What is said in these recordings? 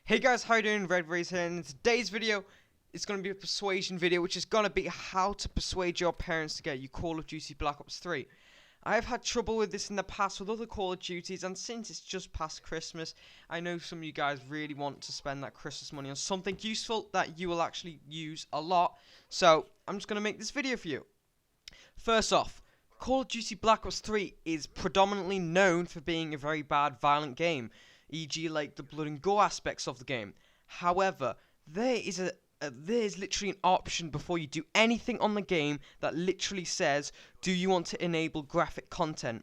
Hey guys, how you doing? Red Rays here, and in today's video, it's going to be a persuasion video, which is going to be how to persuade your parents to get you Call of Duty Black Ops 3. I have had trouble with this in the past with other Call of Duties, and since it's just past Christmas, I know some of you guys really want to spend that Christmas money on something useful that you will actually use a lot, so I'm just going to make this video for you. First off, Call of Duty Black Ops 3 is predominantly known for being a very bad, violent game, e.g. like the blood and gore aspects of the game. However, there is literally an option before you do anything on the game that literally says, do you want to enable graphic content?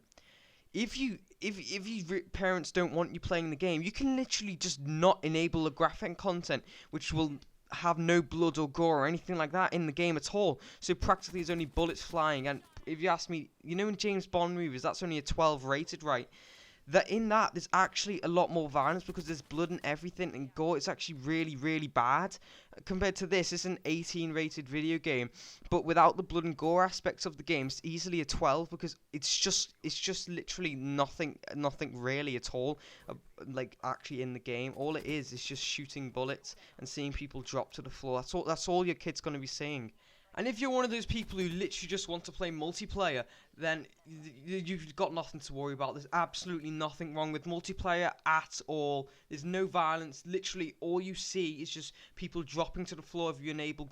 If you parents don't want you playing the game, you can literally just not enable the graphic content, which will have no blood or gore or anything like that in the game at all. So practically there's only bullets flying, and if you ask me, you know in James Bond movies that's only a 12 rated, right? In that there's actually a lot more violence because there's blood and everything and gore. It's actually really bad compared to this. It's an 18 rated video game, but without the blood and gore aspects of the game, it's easily a 12 because it's just literally nothing really at all like actually in the game. All it is just shooting bullets and seeing people drop to the floor. That's all your kid's going to be seeing. And if you're one of those people who literally just want to play multiplayer, then you've got nothing to worry about. There's absolutely nothing wrong with multiplayer at all. There's no violence. Literally, all you see is just people dropping to the floor if you enable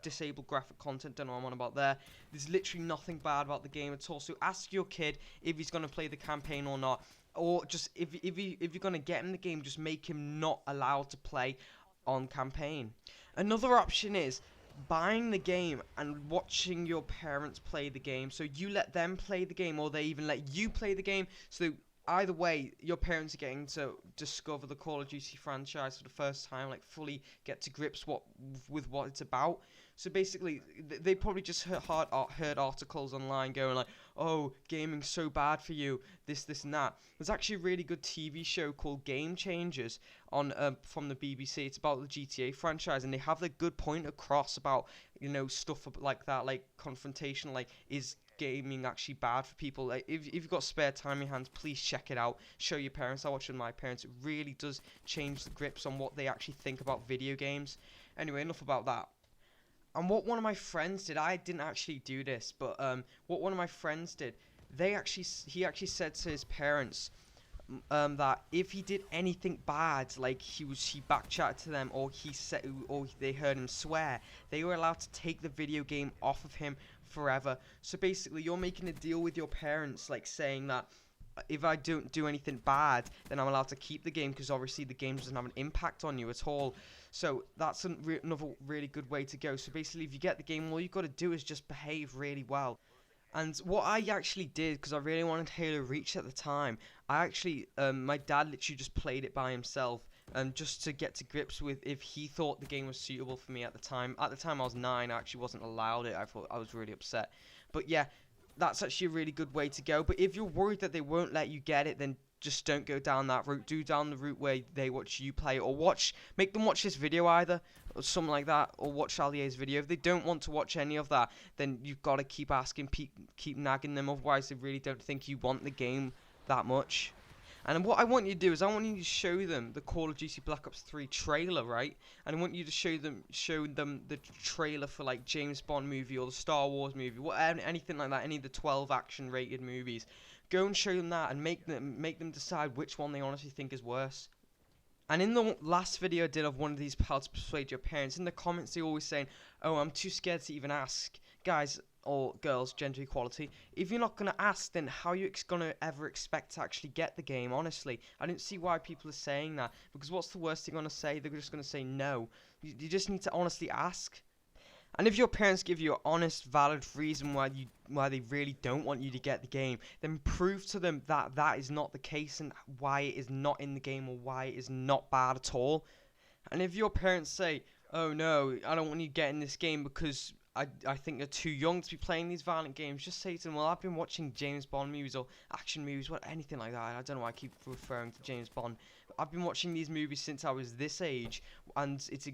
disable graphic content. Don't know what I'm on about there. There's literally nothing bad about the game at all. So ask your kid if he's going to play the campaign or not. Or just if you're going to get him the game, just make him not allowed to play on campaign. Another option is buying the game and watching your parents play the game. So you let them play the game, or they even let you play the game. So either way, your parents are getting to discover the Call of Duty franchise for the first time, like fully get to grips with what it's about. So basically, they probably just heard articles online going like, oh, gaming's so bad for you, this and that. There's actually a really good TV show called Game Changers on from the BBC. It's about the GTA franchise, and they have the good point across about, you know, stuff like that, like confrontation, like is gaming actually bad for people. Like, if you've got spare time in your hands, please check it out. Show your parents. I watch with my parents. It really does change the grips on what they actually think about video games. Anyway, enough about that. And what one of my friends did, I didn't actually do this, but what one of my friends did, he actually said to his parents that if he did anything bad, like he backchatted to them, or they heard him swear, they were allowed to take the video game off of him forever. So basically, you're making a deal with your parents, like saying that if I don't do anything bad, then I'm allowed to keep the game, because obviously the game doesn't have an impact on you at all. So that's another really good way to go. So basically, if you get the game, all you've got to do is just behave really well. And what I actually did, because I really wanted Halo Reach at the time, I actually, my dad literally just played it by himself, just to get to grips with if he thought the game was suitable for me at the time. At the time I was 9, I actually wasn't allowed it. I was really upset. But yeah, that's actually a really good way to go. But if you're worried that they won't let you get it, then just don't go down that route. Do down the route where they watch you play, or make them watch this video either, or something like that, or watch Alia's video. If they don't want to watch any of that, then you've got to keep asking, keep nagging them. Otherwise, they really don't think you want the game that much. And what I want you to do is I want you to show them the Call of Duty Black Ops 3 trailer, right? And I want you to show them the trailer for like James Bond movie or the Star Wars movie, anything like that, any of the 12 action rated movies. Go and show them that and make them decide which one they honestly think is worse. And in the last video I did of one of these how to persuade your parents, in the comments they're always saying, oh, I'm too scared to even ask. Guys or girls, gender equality, if you're not going to ask, then how are you going to ever expect to actually get the game? Honestly, I don't see why people are saying that, because what's the worst they're going to say? They're just going to say no. You just need to honestly ask. And if your parents give you an honest, valid reason why they really don't want you to get the game, then prove to them that that is not the case, and why it is not in the game, or why it is not bad at all. And if your parents say, oh no, I don't want you getting this game because I think you're too young to be playing these violent games, just say to them, well, I've been watching James Bond movies or action movies, anything like that. I don't know why I keep referring to James Bond. I've been watching these movies since I was this age, and it's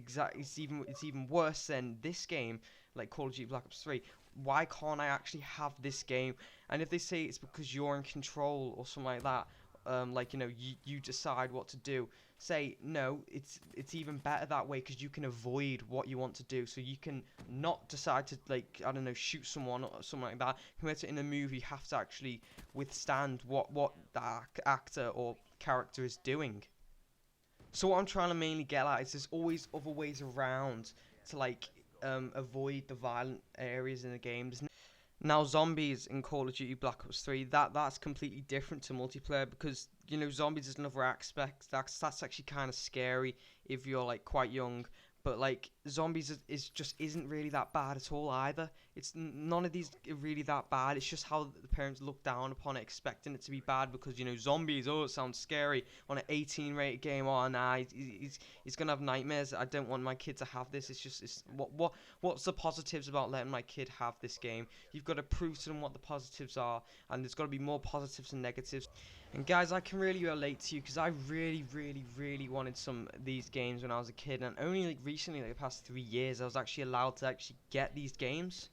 even worse than this game, like Call of Duty Black Ops 3. Why can't I actually have this game? And if they say it's because you're in control or something like that, like, you know, you decide what to do. Say no, it's even better that way, because you can avoid what you want to do. So you can not decide to, like, I don't know, shoot someone or something like that. Compared to in a movie, you have to actually withstand what the actor or character is doing. So what I'm trying to mainly get at is there's always other ways around to, like, avoid the violent areas in the games. Now, zombies in Call of Duty Black Ops 3, that's completely different to multiplayer, because, you know, zombies is another aspect that's actually kind of scary if you're, like, quite young. But, like, zombies just isn't really that bad at all either. It's none of these are really that bad. It's just how the parents look down upon it, expecting it to be bad, because, you know, zombies, oh, it sounds scary on an 18 rated game. Oh, nah, he's gonna have nightmares. I don't want my kid to have this. What's the positives about letting my kid have this game? You've got to prove to them what the positives are, and there's got to be more positives than negatives. And guys, I can really relate to you, because I really wanted some of these games when I was a kid, and only, like, recently, like the past 3 years, I was actually allowed to actually get these games.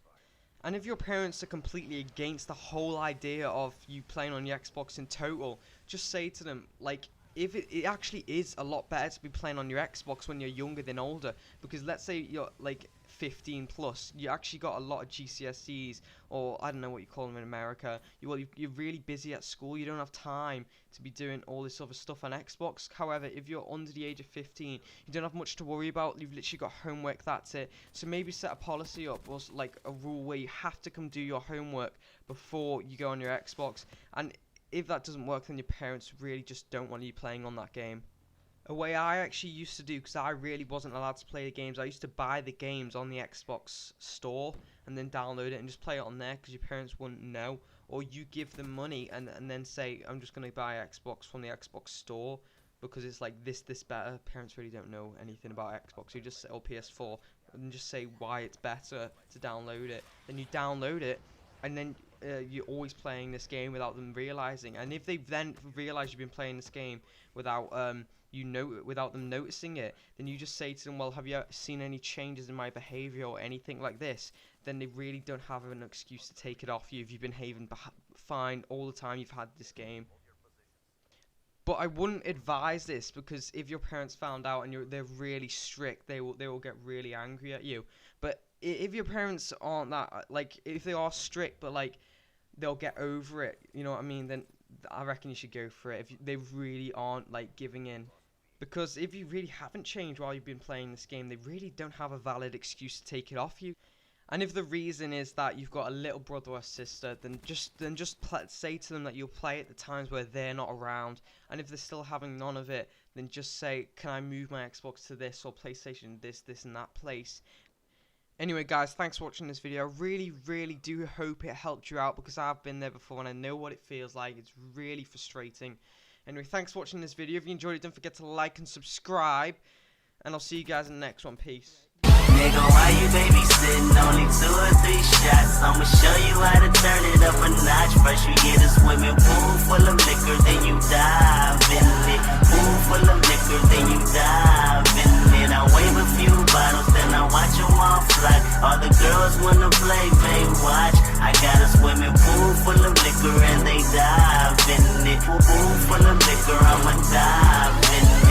And if your parents are completely against the whole idea of you playing on your Xbox in total, just say to them, like, if it actually is a lot better to be playing on your Xbox when you're younger than older, because let's say you're, like, 15 plus, you actually got a lot of GCSEs, or I don't know what you call them in America. You're really busy at school. You don't have time to be doing all this other stuff on Xbox. However, if you're under the age of 15, you don't have much to worry about. You've literally got homework, that's it. So maybe set a policy up, or like a rule where you have to come do your homework before you go on your Xbox. And if that doesn't work, then your parents really just don't want you playing on that game. A way I actually used to do, because I really wasn't allowed to play the games, I used to buy the games on the Xbox store and then download it and just play it on there, because your parents wouldn't know. Or you give them money and then say, I'm just going to buy Xbox from the Xbox store, because it's like this better. Parents really don't know anything about Xbox. You just say, or PS4, and just say why it's better to download it. Then you download it, and then you're always playing this game without them realizing. And if they then realize you've been playing this game without without them noticing it, then you just say to them, well, have you seen any changes in my behavior or anything like this? Then they really don't have an excuse to take it off you if you've been behaving fine all the time you've had this game. But I wouldn't advise this, because if your parents found out and they're really strict, they will get really angry at you. But if your parents aren't that, like, if they are strict but, like, they'll get over it, you know what I mean, then I reckon you should go for it if they really aren't, like, giving in. Because if you really haven't changed while you've been playing this game, they really don't have a valid excuse to take it off you. And if the reason is that you've got a little brother or sister, then just say to them that you'll play at the times where they're not around. And if they're still having none of it, then just say, can I move my Xbox to this, or PlayStation this and that place. Anyway, guys, thanks for watching this video. I really do hope it helped you out, because I've been there before and I know what it feels like. It's really frustrating. Anyway, thanks for watching this video. If you enjoyed it, don't forget to like and subscribe. And I'll see you guys in the next one. Peace. Nigga, why you babysitting? Only 2 or 3 shots. I'ma show you how to turn it up a notch. First you get a swimming pool full of liquor, then you dive in it. Pool full of liquor, then you dive in it. I wave a few bottles, then I watch them all fly. All the girls wanna play, they watch. I got a swimming pool full of liquor and they dive in it. Pool full of liquor, I'ma dive in it.